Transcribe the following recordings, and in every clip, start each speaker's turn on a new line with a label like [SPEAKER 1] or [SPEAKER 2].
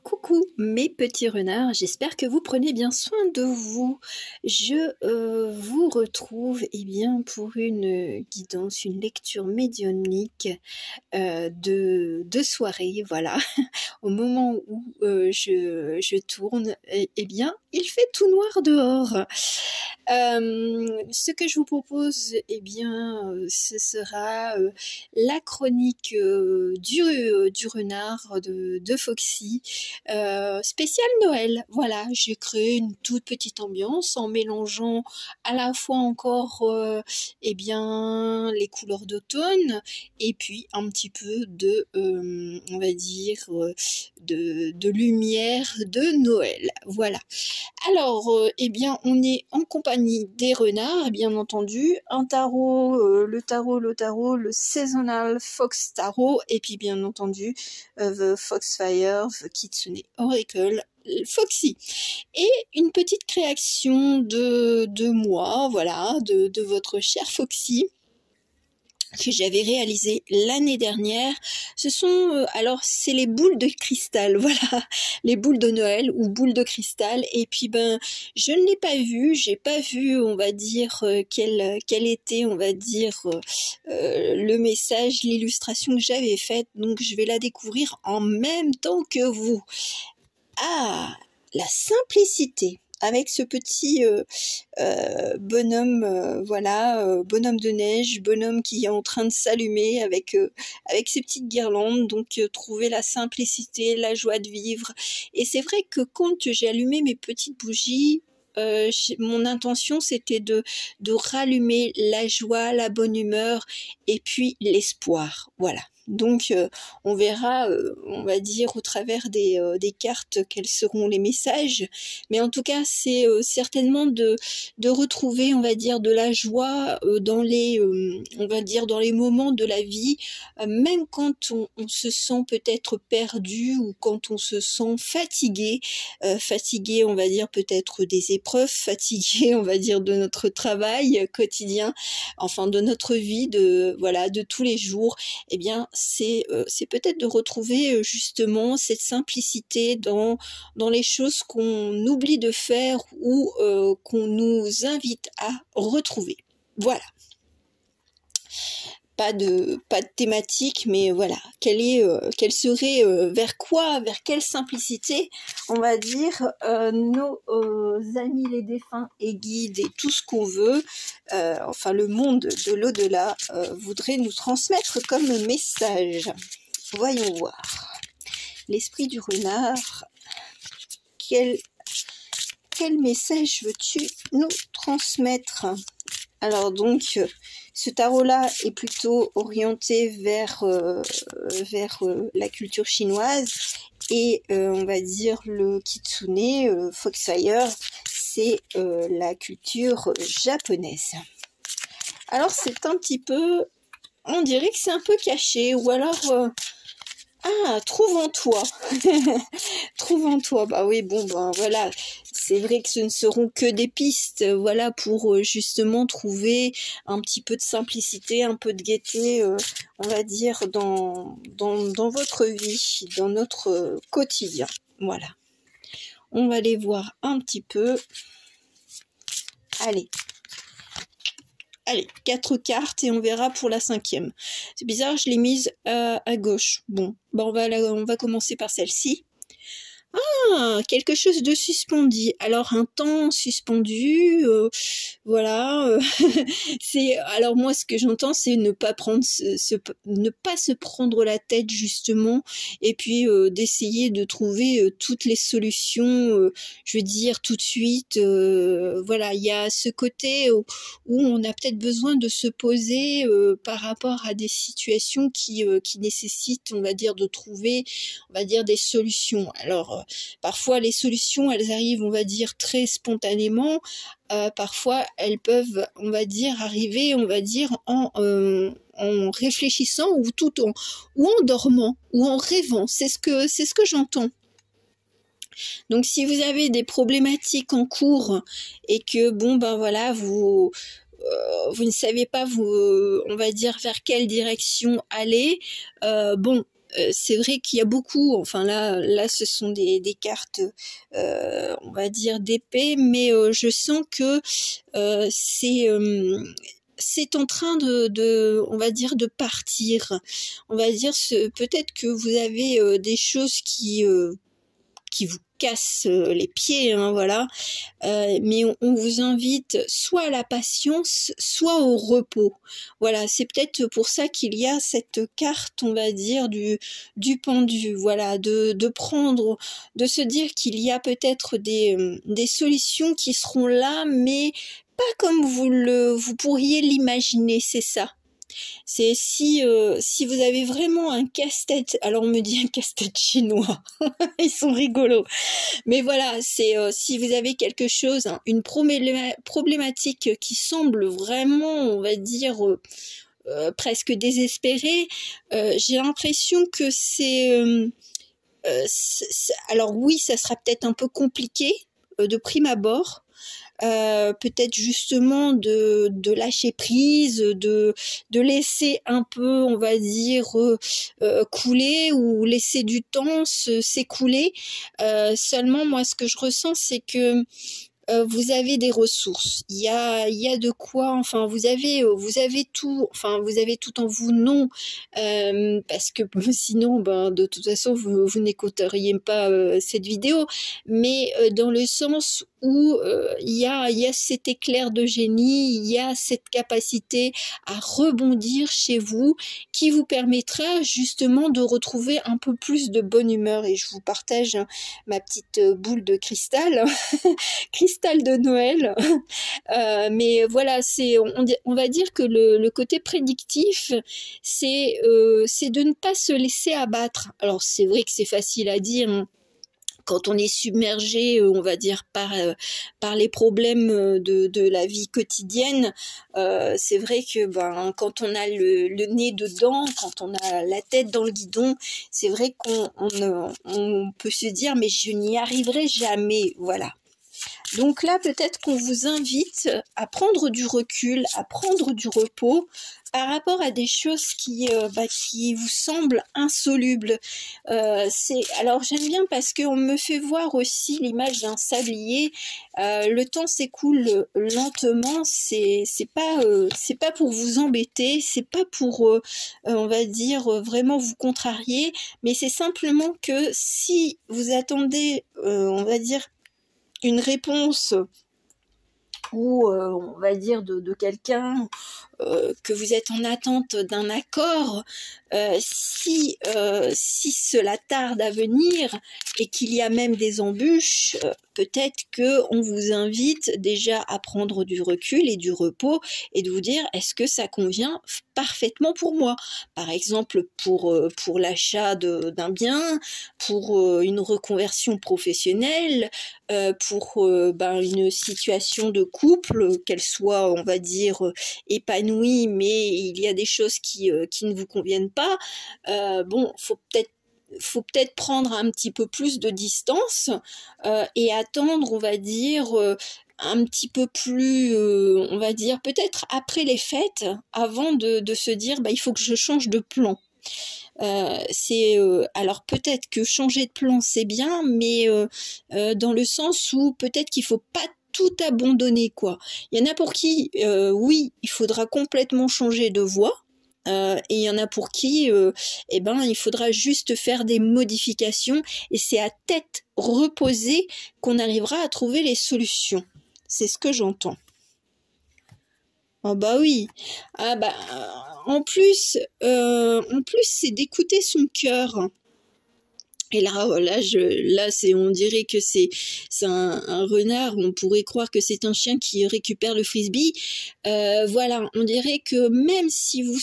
[SPEAKER 1] Coucou mes petits renards, j'espère que vous prenez bien soin de vous. Je vous retrouve pour une guidance, une lecture médiumnique de soirée, voilà. Au moment où je tourne, il fait tout noir dehors. Ce que je vous propose, ce sera la chronique du renard de Foxy, spécial Noël. Voilà, j'ai créé une toute petite ambiance en mélangeant à la fois encore les couleurs d'automne et puis un petit peu de on va dire de lumière de Noël. Voilà. Alors on est en compagnie des renards, bien entendu, un tarot, le Seasonal Fox Tarot, et puis bien entendu The Foxfire, The Kitsune Oracle Foxy, et une petite création de moi, voilà, de votre cher Foxy, que j'avais réalisé l'année dernière. Ce sont alors c'est les boules de cristal, voilà, les boules de Noël ou boules de cristal. Et puis je ne l'ai pas vu, j'ai pas vu, on va dire quel était, on va dire le message, l'illustration que j'avais faite. Donc je vais la découvrir en même temps que vous. Ah, la simplicité avec ce petit bonhomme, bonhomme de neige, bonhomme qui est en train de s'allumer avec ses petites guirlandes. Donc trouver la simplicité, la joie de vivre. Et c'est vrai que quand j'ai allumé mes petites bougies, mon intention c'était de rallumer la joie, la bonne humeur et puis l'espoir, voilà. Donc on verra, on va dire au travers des cartes quels seront les messages, mais en tout cas c'est certainement de retrouver, on va dire, de la joie dans les on va dire dans les moments de la vie, même quand on se sent peut-être perdu ou quand on se sent fatigué, fatigué, on va dire peut-être des épreuves, fatigué, on va dire de notre travail quotidien, enfin de notre vie, de tous les jours. C'est peut-être de retrouver justement cette simplicité dans les choses qu'on oublie de faire ou qu'on nous invite à retrouver. Voilà. Pas de thématique, mais voilà, quelle serait, vers quelle simplicité, on va dire, nos amis les défunts et guides et tout ce qu'on veut, enfin le monde de l'au-delà, voudrait nous transmettre comme message. Voyons voir. L'esprit du renard, quel message veux-tu nous transmettre? Alors donc, ce tarot-là est plutôt orienté vers la culture chinoise, et on va dire le Kitsune, Foxfire, c'est la culture japonaise. Alors c'est un petit peu, on dirait que c'est un peu caché, ou alors... trouve en toi. Trouve en toi. Bah oui, voilà. C'est vrai que ce ne seront que des pistes, voilà, pour justement trouver un petit peu de simplicité, un peu de gaieté, on va dire, dans votre vie, dans notre quotidien. Voilà. On va aller voir un petit peu. Allez, 4 cartes et on verra pour la 5e. C'est bizarre, je l'ai mise à gauche. Bon, on va commencer par celle-ci. Quelque chose de suspendu. Alors un temps suspendu, voilà. Alors moi ce que j'entends c'est ne pas se prendre la tête justement, et puis d'essayer de trouver toutes les solutions, je veux dire tout de suite. Voilà, il y a ce côté où on a peut-être besoin de se poser par rapport à des situations qui nécessitent, on va dire, de trouver, on va dire, des solutions. Alors parfois les solutions elles arrivent, on va dire, très spontanément, parfois elles peuvent, on va dire, arriver, on va dire, en réfléchissant ou en dormant ou en rêvant. C'est ce que j'entends. Donc si vous avez des problématiques en cours et que voilà, vous ne savez pas, on va dire, vers quelle direction aller, c'est vrai qu'il y a beaucoup, enfin là ce sont des cartes, on va dire d'épée, mais je sens que c'est en train on va dire, de partir. On va dire, peut-être que vous avez des choses qui vous cassent les pieds, hein, voilà. Mais on vous invite soit à la patience, soit au repos. Voilà, c'est peut-être pour ça qu'il y a cette carte, on va dire, du pendu. Voilà, de prendre, de se dire qu'il y a peut-être des solutions qui seront là, mais pas comme vous pourriez l'imaginer, c'est ça. C'est si vous avez vraiment un casse-tête, alors on me dit un casse-tête chinois, ils sont rigolos. Mais voilà, c'est si vous avez quelque chose, hein, une problématique qui semble vraiment, on va dire, presque désespérée, j'ai l'impression que alors oui, ça sera peut-être un peu compliqué de prime abord, peut-être justement de lâcher prise, de laisser un peu, on va dire, couler ou laisser du temps s'écouler. Seulement, moi, ce que je ressens, c'est que vous avez des ressources, il y a de quoi, enfin vous avez tout, enfin vous avez tout en vous, non, parce que sinon, ben de toute façon vous n'écouteriez pas cette vidéo, mais dans le sens où il y a cet éclair de génie, il y a cette capacité à rebondir chez vous qui vous permettra justement de retrouver un peu plus de bonne humeur. Et je vous partage, hein, ma petite boule de cristal cristal de Noël. Mais voilà, on va dire que le côté prédictif, c'est de ne pas se laisser abattre. Alors c'est vrai que c'est facile à dire, hein, quand on est submergé, on va dire, par les problèmes de la vie quotidienne. C'est vrai que quand on a le nez dedans, quand on a la tête dans le guidon, c'est vrai on peut se dire mais je n'y arriverai jamais, voilà. Donc là, peut-être qu'on vous invite à prendre du recul, à prendre du repos par rapport à des choses qui vous semblent insolubles. Alors j'aime bien parce qu'on me fait voir aussi l'image d'un sablier. Le temps s'écoule lentement. C'est pas pour vous embêter, c'est pas pour on va dire vraiment vous contrarier, mais c'est simplement que si vous attendez, on va dire, une réponse ou on va dire de quelqu'un, que vous êtes en attente d'un accord, si cela tarde à venir et qu'il y a même des embûches, peut-être que on vous invite déjà à prendre du recul et du repos et de vous dire est-ce que ça convient parfaitement pour moi. Par exemple pour l'achat d'un bien, pour une reconversion professionnelle, pour une situation de couple, qu'elle soit, on va dire, épanouie, mais il y a des choses qui ne vous conviennent pas. Bon, faut peut-être prendre un petit peu plus de distance et attendre, on va dire, un petit peu plus, on va dire, peut-être après les fêtes, avant de se dire, il faut que je change de plan. Alors peut-être que changer de plan c'est bien, mais dans le sens où peut-être qu'il faut pas tout abandonner, quoi. Il y en a pour qui oui, il faudra complètement changer de voie, et il y en a pour qui il faudra juste faire des modifications, et c'est à tête reposée qu'on arrivera à trouver les solutions. C'est ce que j'entends. Oh bah oui. Ah bah en plus c'est d'écouter son cœur. Et là, on dirait que c'est un renard. On pourrait croire que c'est un chien qui récupère le frisbee. Voilà, on dirait que même si vous vous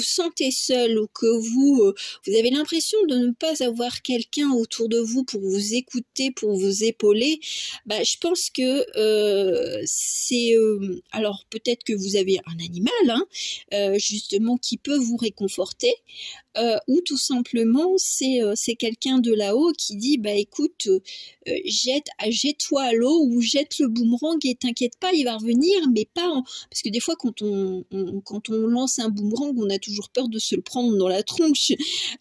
[SPEAKER 1] sentez seul ou que vous avez l'impression de ne pas avoir quelqu'un autour de vous pour vous écouter, pour vous épauler, je pense que alors peut-être que vous avez un animal, hein, justement, qui peut vous réconforter. ou tout simplement c'est quelqu'un de là-haut qui dit bah écoute, jette-toi à l'eau ou jette le boomerang et t'inquiète pas, il va revenir, mais pas parce que des fois quand quand on lance un boomerang, on a toujours peur de se le prendre dans la tronche.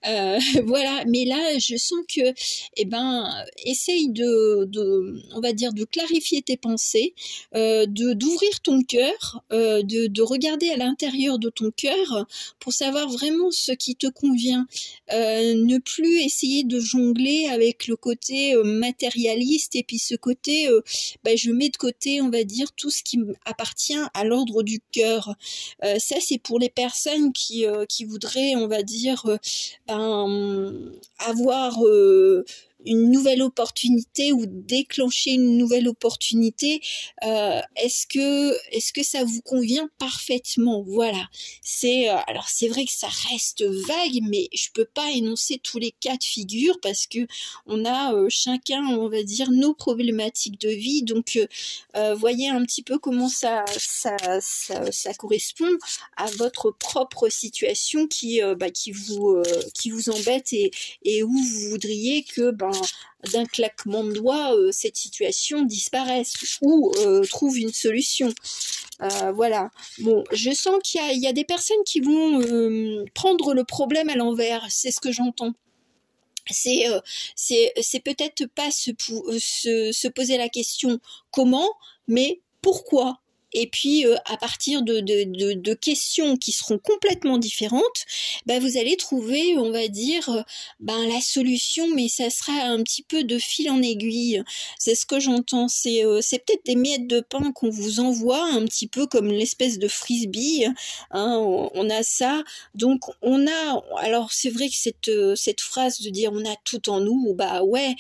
[SPEAKER 1] Voilà, mais là je sens que essaye on va dire de clarifier tes pensées, d'ouvrir ton cœur, de regarder à l'intérieur de ton cœur pour savoir vraiment ce qui te convient. Ne plus essayer de jongler avec le côté matérialiste et puis ce côté je mets de côté, on va dire, tout ce qui appartient à l'ordre du cœur. Ça c'est pour les personnes qui voudraient, on va dire, avoir une nouvelle opportunité ou déclencher une nouvelle opportunité. Est-ce que ça vous convient parfaitement? Voilà. Alors c'est vrai que ça reste vague, mais je peux pas énoncer tous les cas de figure parce que on a chacun, on va dire, nos problématiques de vie. Donc voyez un petit peu comment ça correspond à votre propre situation qui vous embête et où vous voudriez que d'un claquement de doigts cette situation disparaisse ou trouve une solution. Voilà. Bon, je sens qu'il y a des personnes qui vont prendre le problème à l'envers, c'est ce que j'entends. C'est peut-être pas se poser la question comment, mais pourquoi. Et puis à partir de questions qui seront complètement différentes, vous allez trouver, on va dire, la solution, mais ça sera un petit peu de fil en aiguille. C'est ce que j'entends. C'est peut-être des miettes de pain qu'on vous envoie, un petit peu comme l'espèce de frisbee. Hein, on a ça. Donc on a. Alors c'est vrai que cette phrase de dire on a tout en nous, bah ouais,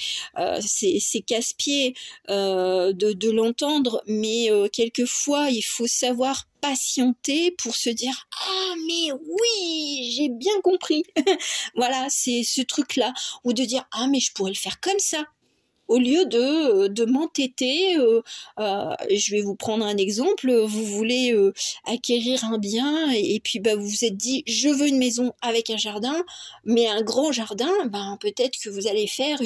[SPEAKER 1] c'est casse-pied de l'entendre, mais quelquefois il faut savoir patienter pour se dire ah mais oui j'ai bien compris. Voilà, c'est ce truc là, ou de dire ah mais je pourrais le faire comme ça au lieu de m'entêter. Je vais vous prendre un exemple. Vous voulez acquérir un bien et puis vous vous êtes dit je veux une maison avec un jardin, mais un grand jardin. Peut-être que vous allez faire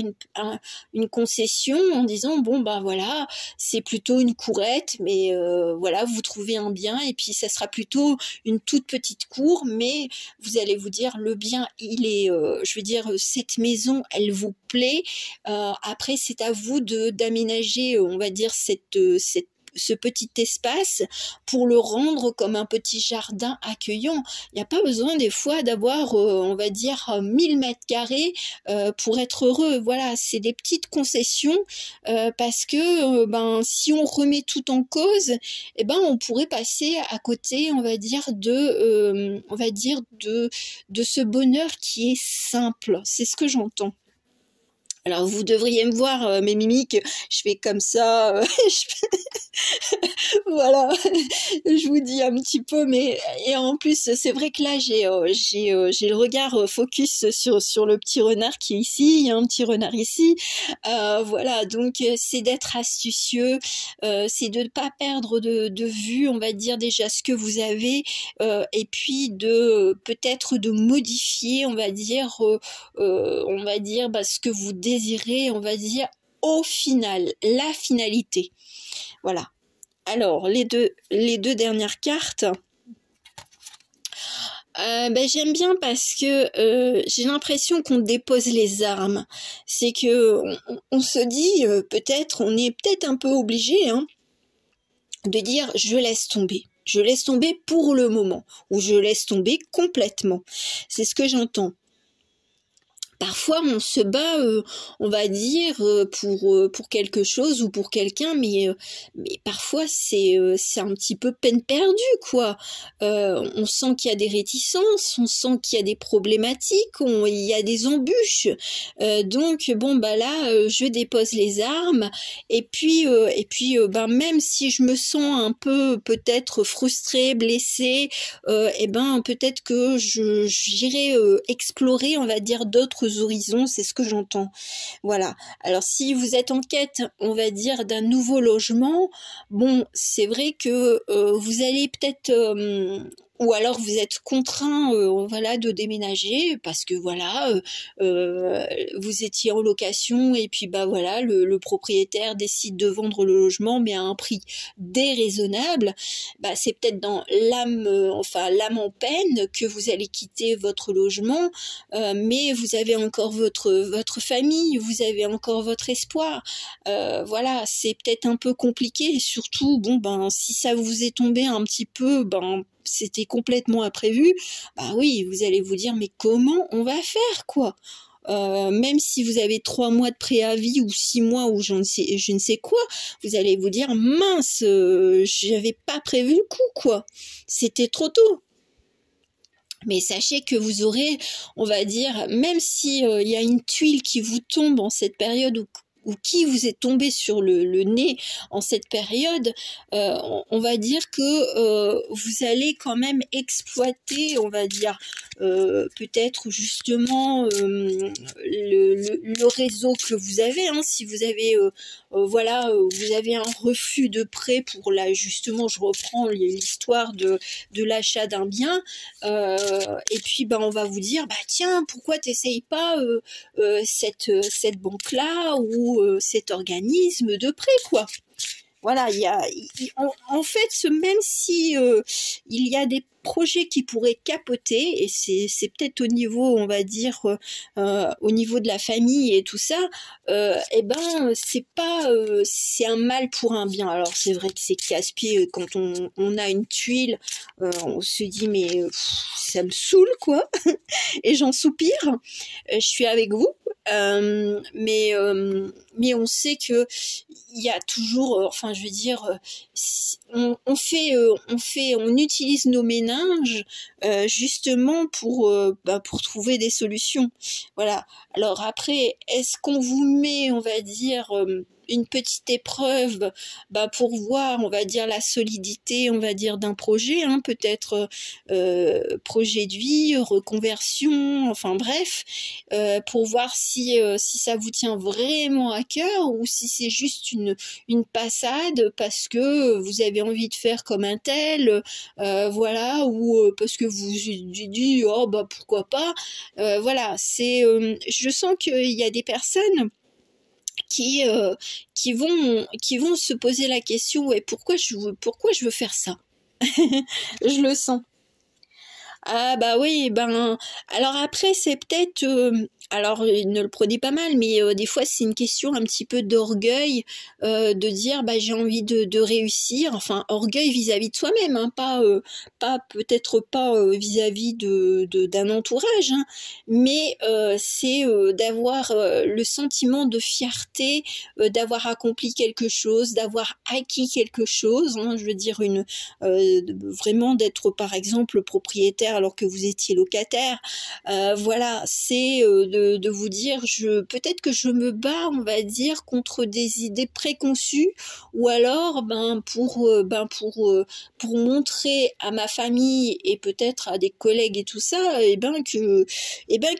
[SPEAKER 1] une concession en disant bon voilà, c'est plutôt une courette, mais voilà, vous trouvez un bien et puis ça sera plutôt une toute petite cour, mais vous allez vous dire le bien il est, je veux dire cette maison elle vous plaît. Après c'est à vous d'aménager, on va dire, ce petit espace pour le rendre comme un petit jardin accueillant. Il n'y a pas besoin des fois d'avoir, on va dire, 1000 mètres carrés pour être heureux. Voilà, c'est des petites concessions parce que si on remet tout en cause, on pourrait passer à côté, on va dire, de ce bonheur qui est simple. C'est ce que j'entends. Alors vous devriez me voir mes mimiques, je fais comme ça, voilà, je vous dis un petit peu, mais et en plus c'est vrai que là j'ai le regard focus sur le petit renard qui est ici, il y a un petit renard ici, voilà, donc c'est d'être astucieux, c'est de ne pas perdre de vue, on va dire déjà ce que vous avez, et puis peut-être de modifier, on va dire ce que vous désirez, on va dire au final, la finalité. Voilà. Alors, les deux dernières cartes, j'aime bien parce que j'ai l'impression qu'on dépose les armes. C'est que on se dit, on est peut-être un peu obligé de dire je laisse tomber. Je laisse tomber pour le moment, ou je laisse tomber complètement. C'est ce que j'entends. Parfois, on se bat, on va dire, pour quelque chose ou pour quelqu'un, mais parfois c'est un petit peu peine perdue, quoi. On sent qu'il y a des réticences, on sent qu'il y a des problématiques, il y a des embûches. Donc bon là, je dépose les armes et puis même si je me sens un peu peut-être frustrée, blessée, peut-être que j'irai explorer, on va dire, d'autres horizons, c'est ce que j'entends. Voilà. Alors si vous êtes en quête, on va dire, d'un nouveau logement, bon, c'est vrai que vous allez peut-être ou alors vous êtes contraint voilà, de déménager parce que voilà, vous étiez en location et puis bah voilà, le propriétaire décide de vendre le logement mais à un prix déraisonnable. Bah c'est peut-être dans l'âme, enfin l'âme en peine que vous allez quitter votre logement, mais vous avez encore votre famille, vous avez encore votre espoir. Voilà, c'est peut-être un peu compliqué et surtout bon ben si ça vous est tombé un petit peu, ben c'était complètement imprévu, bah oui, vous allez vous dire mais comment on va faire quoi? Même si vous avez 3 mois de préavis ou 6 mois ou je ne sais quoi, vous allez vous dire mince, j'avais pas prévu le coup quoi, c'était trop tôt. Mais sachez que vous aurez, on va dire, même si il y a une tuile qui vous tombe en cette période ou qui vous est tombé sur le nez en cette période, on va dire que vous allez quand même exploiter, on va dire, peut-être justement le réseau que vous avez, hein, si vous avez voilà, vous avez un refus de prêt pour là justement, je reprends l'histoire de l'achat d'un bien, et puis ben on va vous dire bah tiens pourquoi t'essayes pas cette banque là ou cet organisme de prêt quoi. Voilà, en fait, même si il y a des projets qui pourraient capoter, et c'est peut-être au niveau, on va dire, au niveau de la famille et tout ça, eh ben, c'est pas, c'est un mal pour un bien. Alors, c'est vrai que c'est casse-pied quand on a une tuile, on se dit, mais ça me saoule, quoi, et j'en soupire. Je suis avec vous. Mais on sait que il y a toujours, enfin je veux dire, on utilise nos méninges justement pour trouver des solutions. Voilà. Alors après, est-ce qu'on vous met, on va dire, une petite épreuve pour voir, on va dire, la solidité, on va dire, d'un projet, hein, peut-être projet de vie, reconversion, enfin bref, pour voir si ça vous tient vraiment à cœur ou si c'est juste une passade parce que vous avez envie de faire comme un tel, voilà, ou parce que vous vous dit oh bah pourquoi pas, voilà, c'est, je sens qu'il y a des personnes qui vont se poser la question ouais pourquoi je veux faire ça. Je le sens. Ah bah oui, ben alors après c'est peut-être alors ne le prenez pas mal, mais des fois c'est une question un petit peu d'orgueil, de dire bah j'ai envie de réussir, enfin orgueil vis-à-vis de soi-même, hein, pas peut-être pas vis-à-vis d'un entourage, hein, mais c'est d'avoir le sentiment de fierté, d'avoir accompli quelque chose, d'avoir acquis quelque chose, hein, je veux dire vraiment d'être par exemple propriétaire alors que vous étiez locataire, voilà, c'est de vous dire peut-être que je me bats, on va dire, contre des idées préconçues, ou alors pour montrer à ma famille et peut-être à des collègues et tout ça,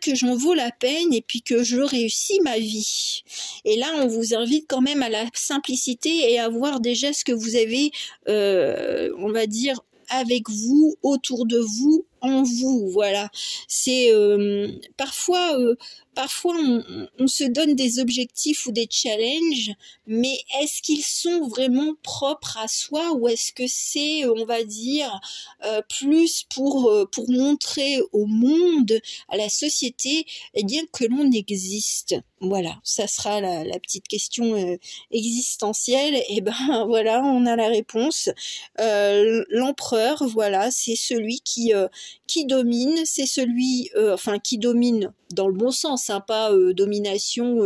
[SPEAKER 1] que j'en vaux la peine et puis que je réussis ma vie. Et là on vous invite quand même à la simplicité et à voir déjà ce que vous avez, on va dire, avec vous, autour de vous, en vous, voilà. C'est parfois on se donne des objectifs ou des challenges, mais est-ce qu'ils sont vraiment propres à soi ou est-ce que c'est, on va dire, plus pour montrer au monde, à la société, eh bien que l'on existe. Voilà, ça sera la petite question existentielle. Et ben voilà, on a la réponse. L'empereur, voilà, c'est celui qui domine, c'est celui, enfin qui domine dans le bon sens, hein, pas domination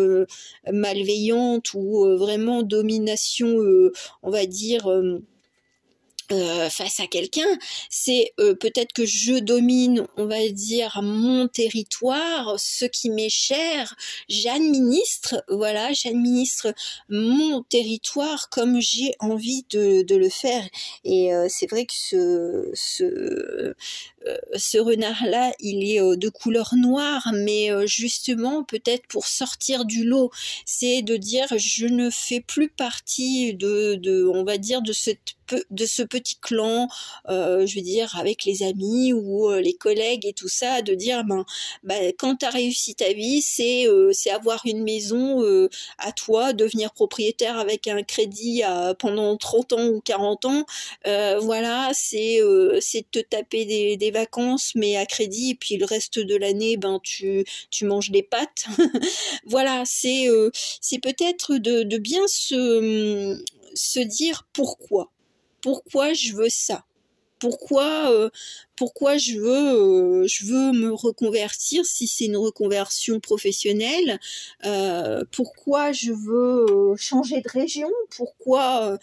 [SPEAKER 1] malveillante ou vraiment domination, on va dire. Face à quelqu'un, c'est peut-être que je domine, on va dire, mon territoire, ce qui m'est cher, j'administre, voilà, j'administre mon territoire comme j'ai envie de le faire. Et c'est vrai que ce renard-là, il est de couleur noire, mais justement, peut-être pour sortir du lot, c'est de dire je ne fais plus partie on va dire, de ce petit clan, je veux dire, avec les amis ou les collègues et tout ça, de dire, quand tu as réussi ta vie, c'est avoir une maison à toi, devenir propriétaire avec un crédit pendant 30 ans ou 40 ans, voilà, c'est de te taper des vacances, mais à crédit, et puis le reste de l'année, tu manges des pâtes. Voilà, c'est peut-être de bien se dire pourquoi je veux ça. Pourquoi je veux me reconvertir si c'est une reconversion professionnelle, pourquoi je veux changer de région, pourquoi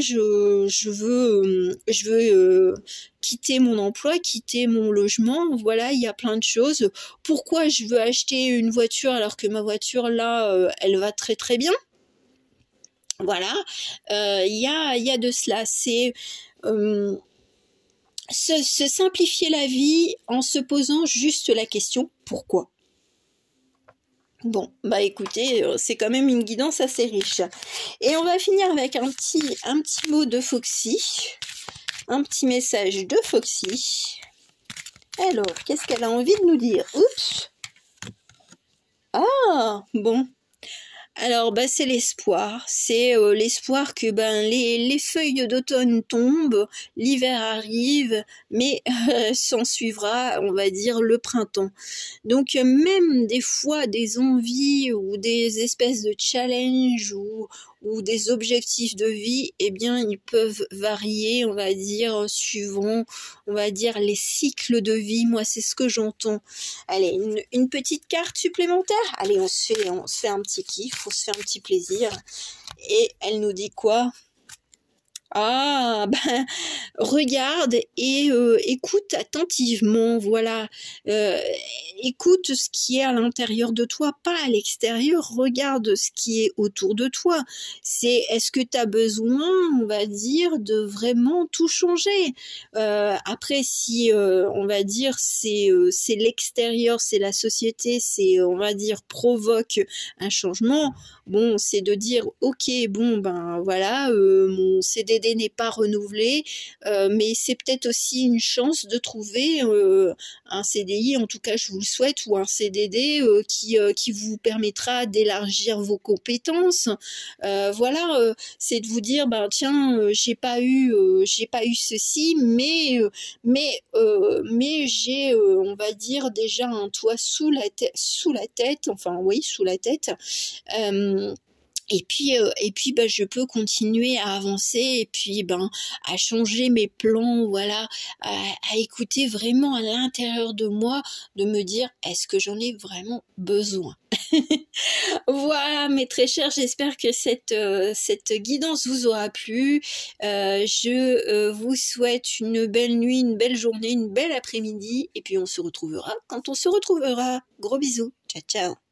[SPEAKER 1] je veux quitter mon emploi, quitter mon logement, voilà, il y a plein de choses. Pourquoi je veux acheter une voiture alors que ma voiture là, elle va très très bien. Voilà, il y a de cela, c'est se simplifier la vie en se posant juste la question pourquoi. Bon, écoutez, c'est quand même une guidance assez riche. Et on va finir avec un petit mot de Foxy, un petit message de Foxy. Alors, qu'est-ce qu'elle a envie de nous dire? Oups. Ah, bon. Alors, c'est l'espoir. C'est l'espoir que les feuilles d'automne tombent, l'hiver arrive, mais s'en suivra, on va dire, le printemps. Donc, même des fois, des envies ou des espèces de challenges ou des objectifs de vie, eh bien, ils peuvent varier, on va dire, suivant, on va dire, les cycles de vie. Moi, c'est ce que j'entends. Allez, une petite carte supplémentaire. Allez, on se fait un petit kiff, on se fait un petit plaisir. Et elle nous dit quoi? Ah, regarde et écoute attentivement, voilà. Écoute ce qui est à l'intérieur de toi, pas à l'extérieur. Regarde ce qui est autour de toi. Est-ce que tu as besoin, on va dire, de vraiment tout changer? Après, si on va dire c'est l'extérieur, c'est la société, on va dire provoque un changement. Bon, c'est de dire ok, bon voilà, mon CDD n'est pas renouvelé, mais c'est peut-être aussi une chance de trouver un CDI, en tout cas je vous le souhaite, ou un CDD qui vous permettra d'élargir vos compétences. Voilà, c'est de vous dire tiens, j'ai pas eu ceci, mais j'ai on va dire déjà un toit sous la tête, enfin oui, sous la tête. Et puis je peux continuer à avancer et puis à changer mes plans, voilà, à écouter vraiment à l'intérieur de moi, de me dire est-ce que j'en ai vraiment besoin. Voilà, mes très chers, j'espère que cette guidance vous aura plu. Je vous souhaite une belle nuit, une belle journée, une belle après-midi, et puis on se retrouvera quand on se retrouvera. Gros bisous, ciao ciao.